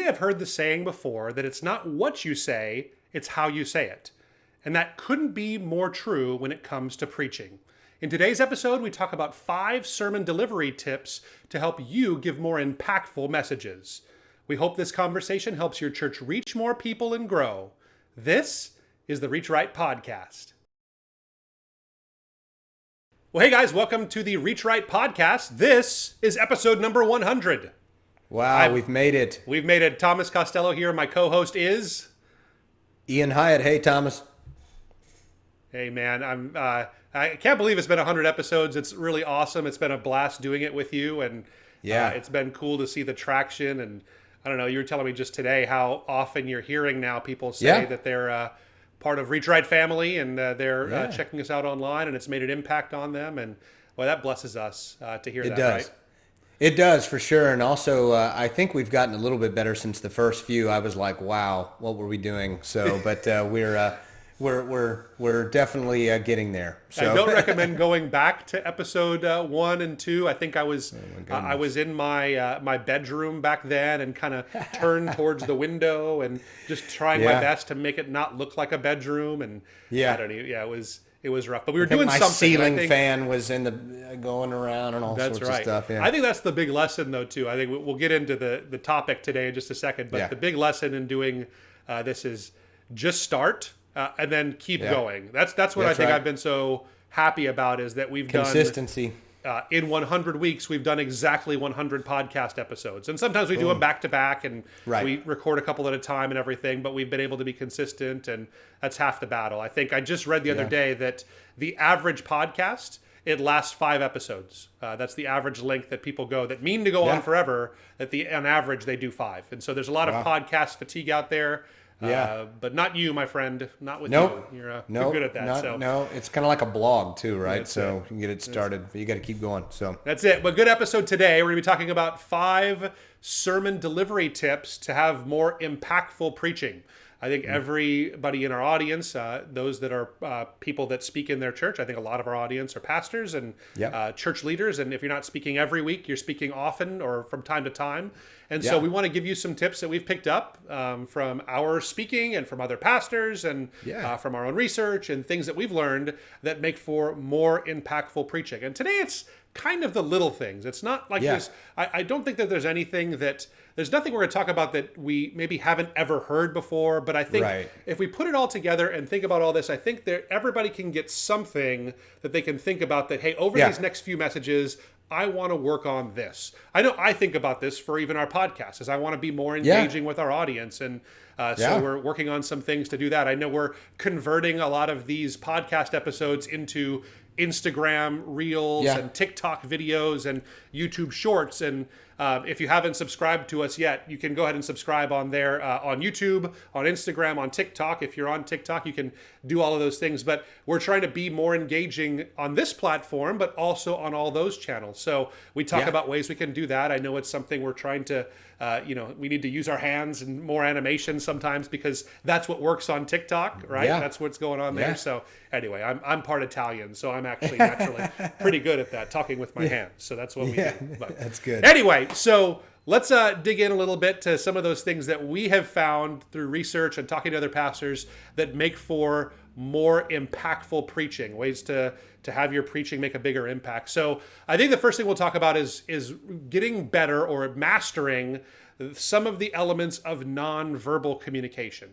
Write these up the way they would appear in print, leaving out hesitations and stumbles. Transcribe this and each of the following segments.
may have heard the saying before that it's not what you say, it's how you say it. And that couldn't be more true when it comes to preaching. In today's episode, we talk about 5 sermon delivery tips to help you give more impactful messages. We hope this conversation helps your church reach more people and grow. This is the Reach Right podcast. Well, hey guys, welcome to the Reach Right podcast. This is episode number 100. Wow, we've made it. We've made it. Thomas Costello here. My co-host is Ian Hyatt. Hey, Thomas. Hey, man. I can't believe it's been 100 episodes. It's really awesome. It's been a blast doing it with you, and it's been cool to see the traction. And I don't know, you were telling me just today how often you're hearing now people say that they're part of Reach Right family, and they're checking us out online, and it's made an impact on them. And well, that blesses us to hear that. It does. Right? It does, for sure. And also, I think we've gotten a little bit better since the first few. I was like, wow, what were we doing? So, but we're definitely getting there. So I don't recommend going back to episode 1 and 2. I think I was in my bedroom back then and kind of turned towards the window and just trying my best to make it not look like a bedroom. And I don't know. It was rough, but we were doing something. My ceiling fan was going around and all sorts of stuff. Yeah. I think that's the big lesson, though, too. I think we'll get into the topic today in just a second. But the big lesson in doing this is just start and then keep going. That's what I think I've been so happy about, is that we've done consistency. In 100 weeks, we've done exactly 100 podcast episodes. And sometimes we do them back to back and we record a couple at a time and everything, but we've been able to be consistent, and that's half the battle. I think I just read the other day that the average podcast, it lasts 5 episodes. That's the average length that people go that mean to go on forever, on average they do 5. And so there's a lot of podcast fatigue out there. But not you, my friend. Not with you. You're good at that. No, it's kind of like a blog too, right? So you can get it started, but you got to keep going. So that's it. But good episode today. We're going to be talking about 5 sermon delivery tips to have more impactful preaching. I think everybody in our audience, those that are people that speak in their church, I think a lot of our audience are pastors and church leaders. And if you're not speaking every week, you're speaking often or from time to time. And so we want to give you some tips that we've picked up from our speaking and from other pastors and from our own research and things that we've learned that make for more impactful preaching. And today it's kind of the little things. It's not like this. I don't think that there's nothing we're going to talk about that we maybe haven't ever heard before. But I think if we put it all together and think about all this, I think that everybody can get something that they can think about that, hey, over these next few messages, I want to work on this. I know I think about this for even our podcast, as I want to be more engaging with our audience. And so we're working on some things to do that. I know we're converting a lot of these podcast episodes into Instagram Reels and TikTok videos and YouTube Shorts. And if you haven't subscribed to us yet, you can go ahead and subscribe on there, on YouTube, on Instagram, on TikTok. If you're on TikTok, you can do all of those things. But we're trying to be more engaging on this platform, but also on all those channels. So we talk about ways we can do that. I know it's something we're trying to, we need to use our hands and more animation sometimes, because that's what works on TikTok, right? That's what's going on there. So anyway, I'm part Italian, so I'm actually naturally pretty good at that, talking with my hands. So that's what we do. But that's good. Anyway, so let's dig in a little bit to some of those things that we have found through research and talking to other pastors that make for more impactful preaching, ways to have your preaching make a bigger impact. So I think the first thing we'll talk about is getting better or mastering some of the elements of nonverbal communication,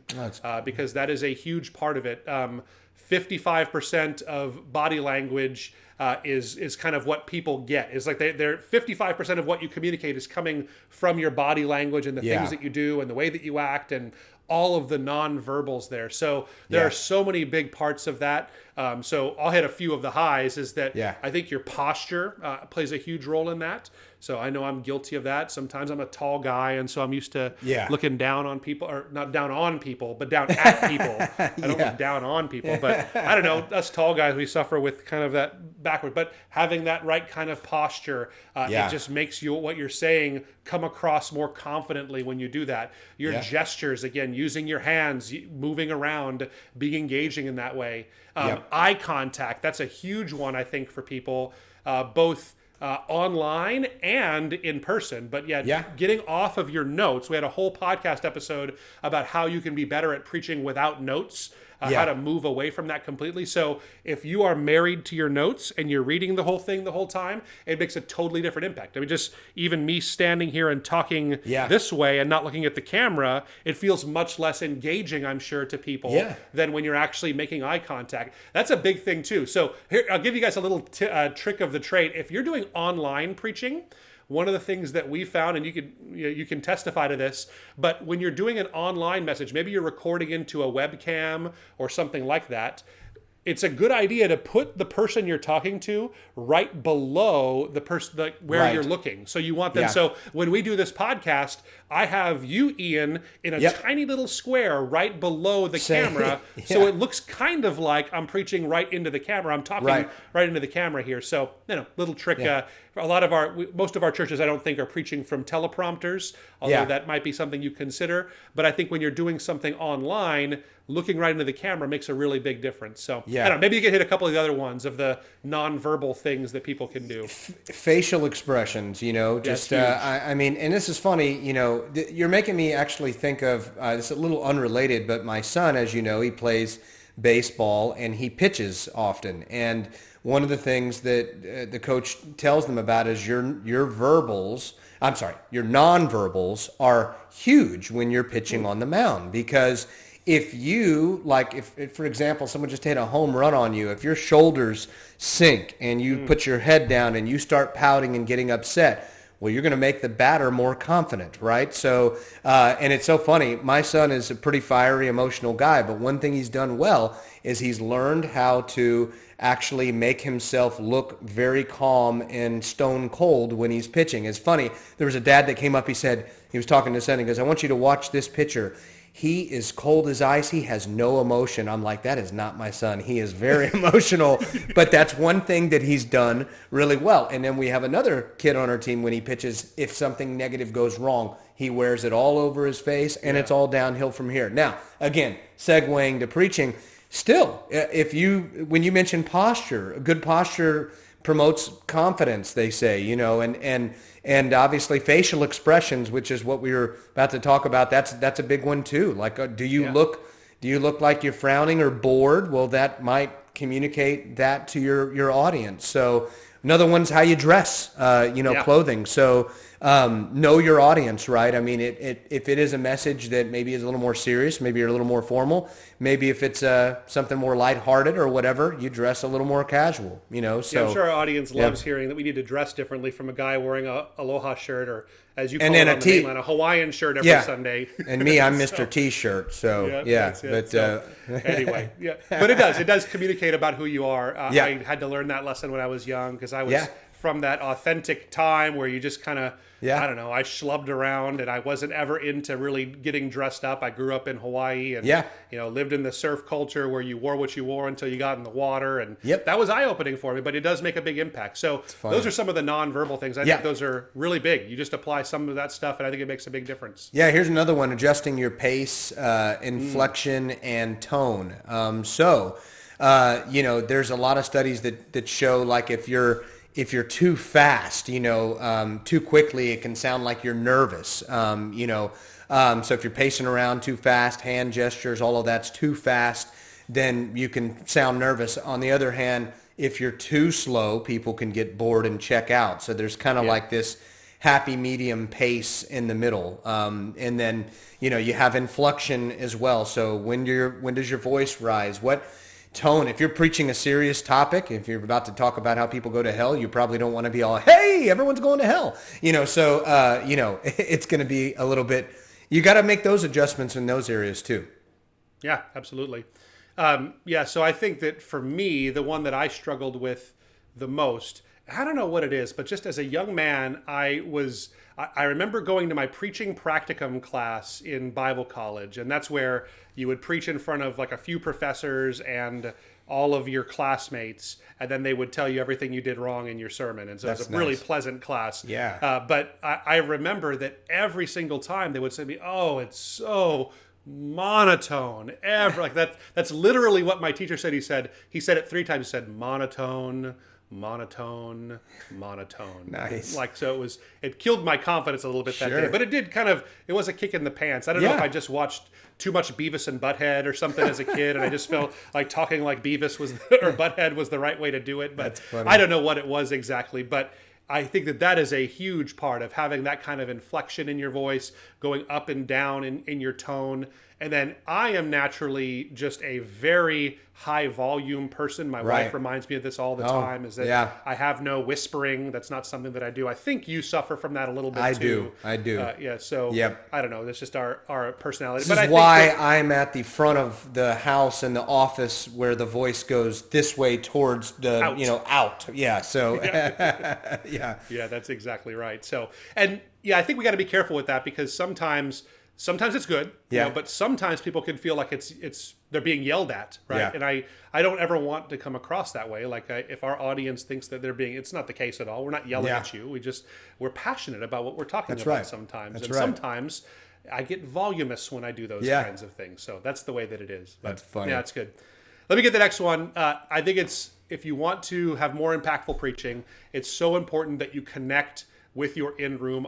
because that is a huge part of it. 55% of body language is kind of what people get. It's like they're 55% of what you communicate is coming from your body language and the things that you do and the way that you act and all of the nonverbals there. So there are so many big parts of that. So I'll hit a few of the highs. Is that I think your posture plays a huge role in that. So I know I'm guilty of that. Sometimes I'm a tall guy, and so I'm used to looking down on people, or not down on people, but down at people. I don't look down on people, but I don't know. Us tall guys, we suffer with kind of that backward. But having that right kind of posture, it just makes what you're saying come across more confidently when you do that. Your gestures, again, using your hands, moving around, being engaging in that way. Eye contact, that's a huge one, I think, for people, both online and in person. But Yeah. getting off of your notes. We had a whole podcast episode about how you can be better at preaching without notes. How to move away from that completely. So if you are married to your notes and you're reading the whole thing the whole time, it makes a totally different impact. I mean, just even me standing here and talking this way and not looking at the camera, it feels much less engaging, I'm sure, to people than when you're actually making eye contact. That's a big thing too. So here, I'll give you guys a little trick of the trade. If you're doing online preaching, one of the things that we found, and you can testify to this, but when you're doing an online message, maybe you're recording into a webcam or something like that, it's a good idea to put the person you're talking to right below the person where you're looking. So you want them. So when we do this podcast, I have you, Ian, in a tiny little square right below the camera. So it looks kind of like I'm preaching right into the camera. I'm talking right into the camera here. So, little trick. Most of our churches, I don't think, are preaching from teleprompters, although that might be something you consider. But I think when you're doing something online, looking right into the camera makes a really big difference. So I don't know, maybe you can hit a couple of the other ones of the nonverbal things that people can do. Facial expressions, just, I mean, and this is funny, you're making me actually think of, it's a little unrelated, but my son, as you know, he plays baseball and he pitches often. And one of the things that the coach tells them about is your nonverbals are huge when you're pitching on the mound, because if for example, someone just hit a home run on you, if your shoulders sink and you put your head down and you start pouting and getting upset, well, you're going to make the batter more confident, right? So, and it's so funny. My son is a pretty fiery, emotional guy, but one thing he's done well is he's learned how to actually make himself look very calm and stone cold when he's pitching. It's funny. There was a dad that came up. He said, he was talking to his son. He goes, I want you to watch this pitcher. He is cold as ice. He has no emotion. I'm like, that is not my son. He is very emotional. But that's one thing that he's done really well. And then we have another kid on our team, when he pitches, if something negative goes wrong, he wears it all over his face, and it's all downhill from here. Now, again, segueing to preaching, still, when you mention posture, good posture promotes confidence, they say, and obviously facial expressions, which is what we were about to talk about. That's a big one too. Like, do you look like you're frowning or bored? Well, that might communicate that to your audience. So another one's how you dress, clothing. So know your audience, right? I mean, if it is a message that maybe is a little more serious, maybe you're a little more formal, maybe if it's something more lighthearted or whatever, you dress a little more casual, So I'm sure our audience loves hearing that we need to dress differently from a guy wearing a Aloha shirt, or as you call it on the mainland, a Hawaiian shirt every Sunday. And me, I'm Mr. T-shirt. So anyway, but it does communicate about who you are. I had to learn that lesson when I was young, because I was from that authentic time where you just kind of, I don't know, I schlubbed around and I wasn't ever into really getting dressed up. I grew up in Hawaii and, lived in the surf culture where you wore what you wore until you got in the water. And that was eye-opening for me, but it does make a big impact. So those are some of the nonverbal things. I think those are really big. You just apply some of that stuff and I think it makes a big difference. Yeah, here's another one, adjusting your pace, inflection, and tone. There's a lot of studies that show, like, if you're too fast, too quickly, it can sound like you're nervous. So if you're pacing around too fast, hand gestures, all of that's too fast, then you can sound nervous. On the other hand, if you're too slow, people can get bored and check out. So there's kind of like this happy medium pace in the middle. And then, you have inflection as well. So when does your voice rise? What tone? If you're preaching a serious topic, if you're about to talk about how people go to hell, you probably don't want to be all, hey, everyone's going to hell. It's going to be a little bit, you got to make those adjustments in those areas too. Yeah, absolutely. So I think that for me, the one that I struggled with the most, I don't know what it is, but just as a young man, I remember going to my preaching practicum class in Bible college, and that's where you would preach in front of like a few professors and all of your classmates, and then they would tell you everything you did wrong in your sermon. And so it's a really pleasant class. Yeah. But I remember that every single time they would say to me, oh, it's so monotone. That's literally what my teacher said. He said it 3 times. He said monotone, monotone, monotone. Nice. Like, so it killed my confidence a little bit that Sure. day, but it was a kick in the pants. I don't know if I just watched too much Beavis and Butthead or something as a kid, and I just felt like talking like Beavis or Butthead was the right way to do it, but I don't know what it was exactly, but I think that is a huge part of having that kind of inflection in your voice, going up and down in your tone. And then I am naturally just a very high volume person. My wife reminds me of this all the time, is that I have no whispering. That's not something that I do. I think you suffer from that a little bit too. I do. So I don't know. That's just our personality. This is why I'm at the front of the house and the office where the voice goes this way towards the, out. Yeah. So, yeah, that's exactly right. So, and I think we got to be careful with that, because sometimes it's good, but sometimes people can feel like it's they're being yelled at, right? Yeah. And I don't ever want to come across that way. Like, if our audience thinks that it's not the case at all. We're not yelling at you. We're passionate about what we're talking about sometimes. Sometimes I get voluminous when I do those kinds of things. So that's the way that it is. But, that's funny. Yeah, it's good. Let me get the next one. I think if you want to have more impactful preaching, it's so important that you connect with your in-room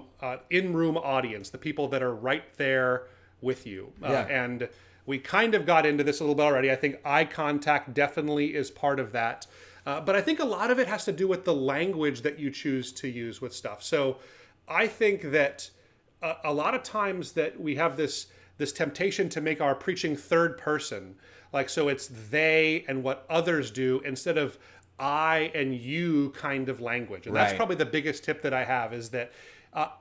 audience, the people that are right there with you. And we kind of got into this a little bit already. I think eye contact definitely is part of that. But I think a lot of it has to do with the language that you choose to use with stuff. So I think that a lot of times that we have this temptation to make our preaching third person. Like, so it's they and what others do instead of I and you kind of language. And that's probably the biggest tip that I have, is that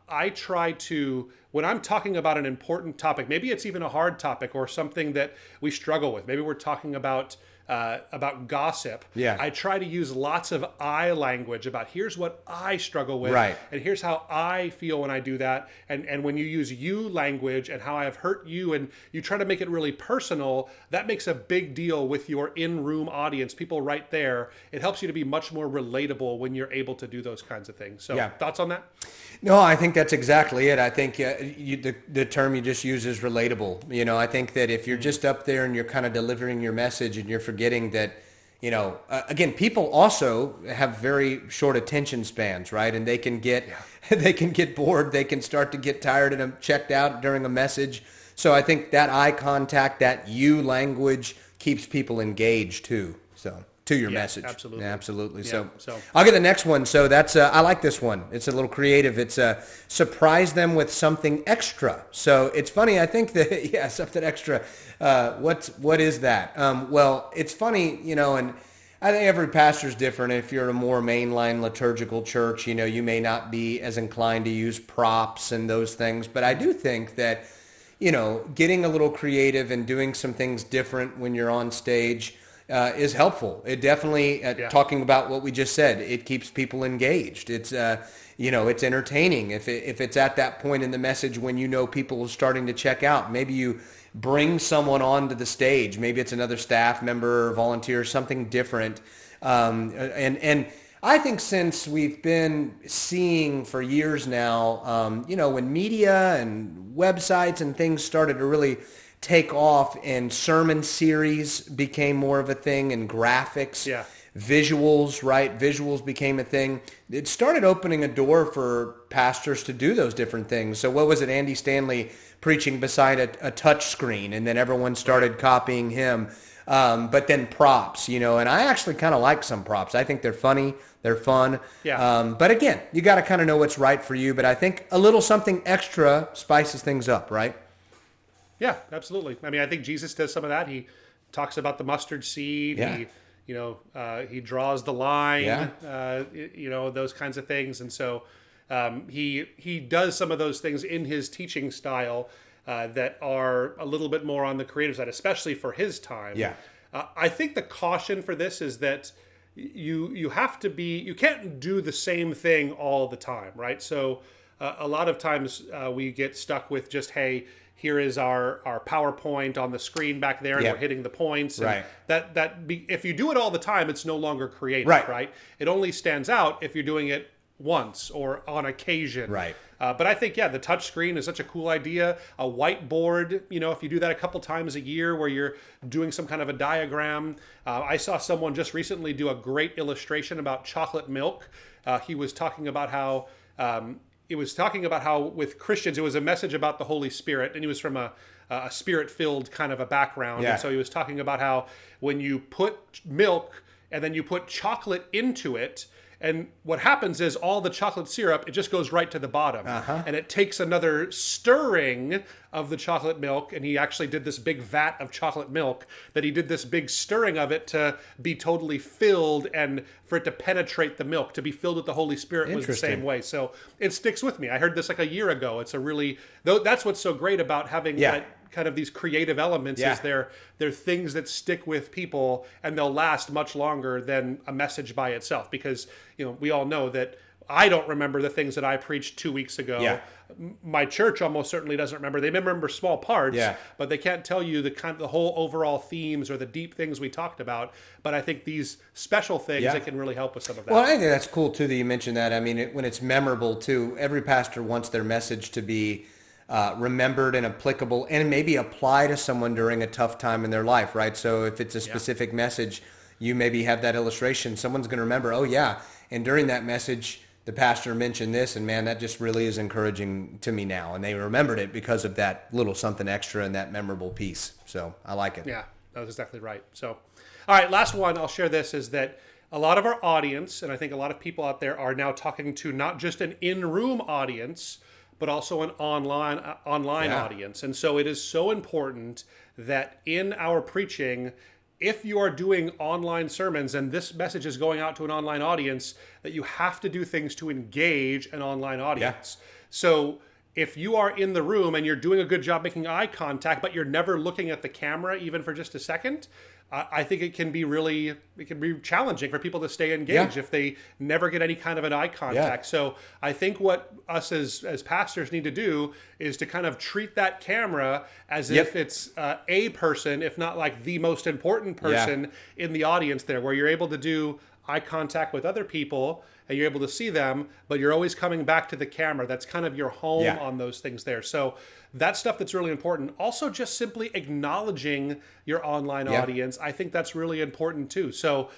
I try to, when I'm talking about an important topic, maybe it's even a hard topic or something that we struggle with. Maybe we're talking about gossip. Yeah. I try to use lots of I language about here's what I struggle with. Right. And here's how I feel when I do that. And when you use you language and how I have hurt you, and you try to make it really personal, that makes a big deal with your in-room audience, people right there. It helps you to be much more relatable when you're able to do those kinds of things. So thoughts on that? No, I think that's exactly it. I think the term you just used is relatable. I think that if you're just up there and you're kind of delivering your message and you're forgetting that, again, people also have very short attention spans, right? And they can get they can get bored. They can start to get tired and checked out during a message. So I think that eye contact, that you language keeps people engaged too. So. To your message. Absolutely. So I'll get the next one. So that's, I like this one. It's a little creative. It's surprise them with something extra. So it's funny. I think that, something extra. What is that? Well, it's funny, and I think every pastor's different. If you're a more mainline liturgical church, you may not be as inclined to use props and those things. But I do think that, getting a little creative and doing some things different when you're on stage is helpful. It definitely, talking about what we just said, it keeps people engaged. It's, it's entertaining. If it's at that point in the message when people are starting to check out, maybe you bring someone onto the stage. Maybe it's another staff member or volunteer, something different. And I think since we've been seeing for years now, when media and websites and things started to really take off and sermon series became more of a thing, and graphics, visuals, right? Visuals became a thing. It started opening a door for pastors to do those different things. So what was it? Andy Stanley preaching beside a touch screen, and then everyone started copying him. But then props, and I actually kind of like some props. I think they're funny. They're fun. But again, you got to kind of know what's right for you. But I think a little something extra spices things up, right? Yeah, absolutely. I mean, I think Jesus does some of that. He talks about the mustard seed. Yeah. He draws the line. Those kinds of things. And so he does some of those things in his teaching style that are a little bit more on the creative side, especially for his time. Yeah. I think the caution for this is that you have to you can't do the same thing all the time, right? So a lot of times we get stuck with just, hey, here is our PowerPoint on the screen back there, and we're hitting the points. And if you do it all the time, it's no longer creative, right? It only stands out if you're doing it once or on occasion. Right. But I think, the touch screen is such a cool idea. A whiteboard, if you do that a couple times a year where you're doing some kind of a diagram. I saw someone just recently do a great illustration about chocolate milk. He was talking about how with Christians, it was a message about the Holy Spirit, and he was from a spirit-filled kind of a background. Yeah. And so he was talking about how when you put milk and then you put chocolate into it, and what happens is all the chocolate syrup, it just goes right to the bottom. And it takes another stirring of the chocolate milk. And he actually did this big vat of chocolate milk, that he did this big stirring of it to be totally filled and for it to penetrate the milk, to be filled with the Holy Spirit was the same way. So it sticks with me. I heard this like a year ago. It's a really, that's what's so great about having that kind of these creative elements is they're things that stick with people and they'll last much longer than a message by itself, because we all know that I don't remember the things that I preached 2 weeks ago. My church almost certainly doesn't remember. They remember small parts, but they can't tell you the whole overall themes or the deep things we talked about. But I think these special things that can really help with some of that. Well, I think that's cool too that you mentioned that. I mean, when it's memorable too, every pastor wants their message to be remembered and applicable and maybe apply to someone during a tough time in their life, right? So if it's a specific message, you maybe have that illustration, someone's going to remember, oh yeah, and during that message, the pastor mentioned this, and man, that just really is encouraging to me now. And they remembered it because of that little something extra and that memorable piece. So I like it. Yeah, that was exactly right. So, all right, last one, I'll share this, is that a lot of our audience, and I think a lot of people out there are now talking to not just an in-room audience, but also an online audience. And so it is so important that in our preaching, if you are doing online sermons and this message is going out to an online audience, that you have to do things to engage an online audience. So if you are in the room and you're doing a good job making eye contact, but you're never looking at the camera even for just a second, I think it can be challenging for people to stay engaged if they never get any kind of an eye contact. So I think what us as pastors need to do is to kind of treat that camera as if it's a person, if not like the most important person in the audience there, where you're able to do eye contact with other people and you're able to see them, but you're always coming back to the camera. That's kind of your home on those things there. So that's stuff that's really important. Also, just simply acknowledging your online audience. I think that's really important too. So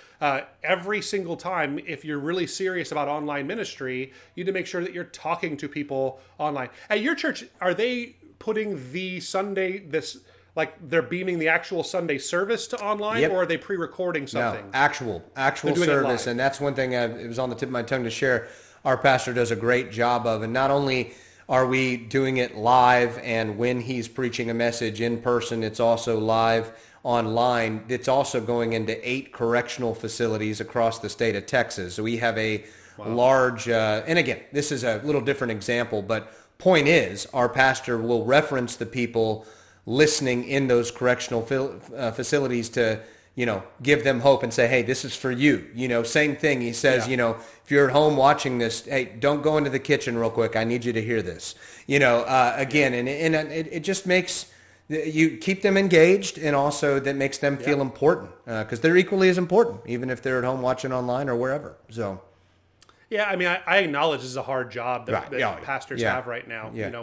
every single time, if you're really serious about online ministry, you need to make sure that you're talking to people online. At your church, are they putting the Sunday, like they're beaming the actual Sunday service to online, or are they pre-recording something? No, actual service. And that's one thing it was on the tip of my tongue to share. Our pastor does a great job of, and not only are we doing it live and when he's preaching a message in person, it's also live online. It's also going into 8 correctional facilities across the state of Texas. So we have a large, and again, this is a little different example, but point is our pastor will reference the people listening in those correctional facilities to, give them hope and say, hey, this is for you. Same thing. He says, if you're at home watching this, hey, don't go into the kitchen real quick. I need you to hear this. Again, and it just makes you keep them engaged, and also that makes them feel important, because they're equally as important, even if they're at home watching online or wherever. So. Yeah, I mean, I acknowledge this is a hard job that pastors have right now. Yeah.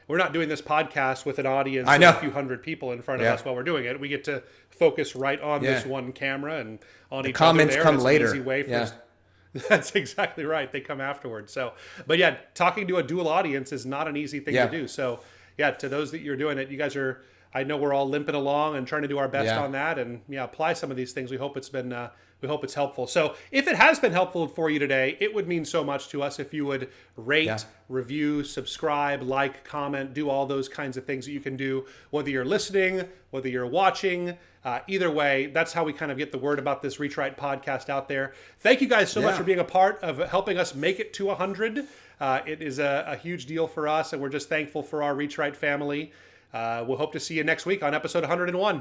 We're not doing this podcast with an audience of a few hundred people in front of us while we're doing it. We get to focus right on this one camera and on each other. The comments come later. Easy way for That's exactly right. They come afterwards. So, but talking to a dual audience is not an easy thing to do. So, to those that you're doing it, you guys are. I know we're all limping along and trying to do our best on that, and apply some of these things. We hope it's been. We hope it's helpful. So if it has been helpful for you today, it would mean so much to us if you would rate, review, subscribe, like, comment, do all those kinds of things that you can do, whether you're listening, whether you're watching. Either way, that's how we kind of get the word about this Reach Right podcast out there. Thank you guys so much for being a part of helping us make it to 100. It is a huge deal for us, and we're just thankful for our Reach Right family. We'll hope to see you next week on episode 101.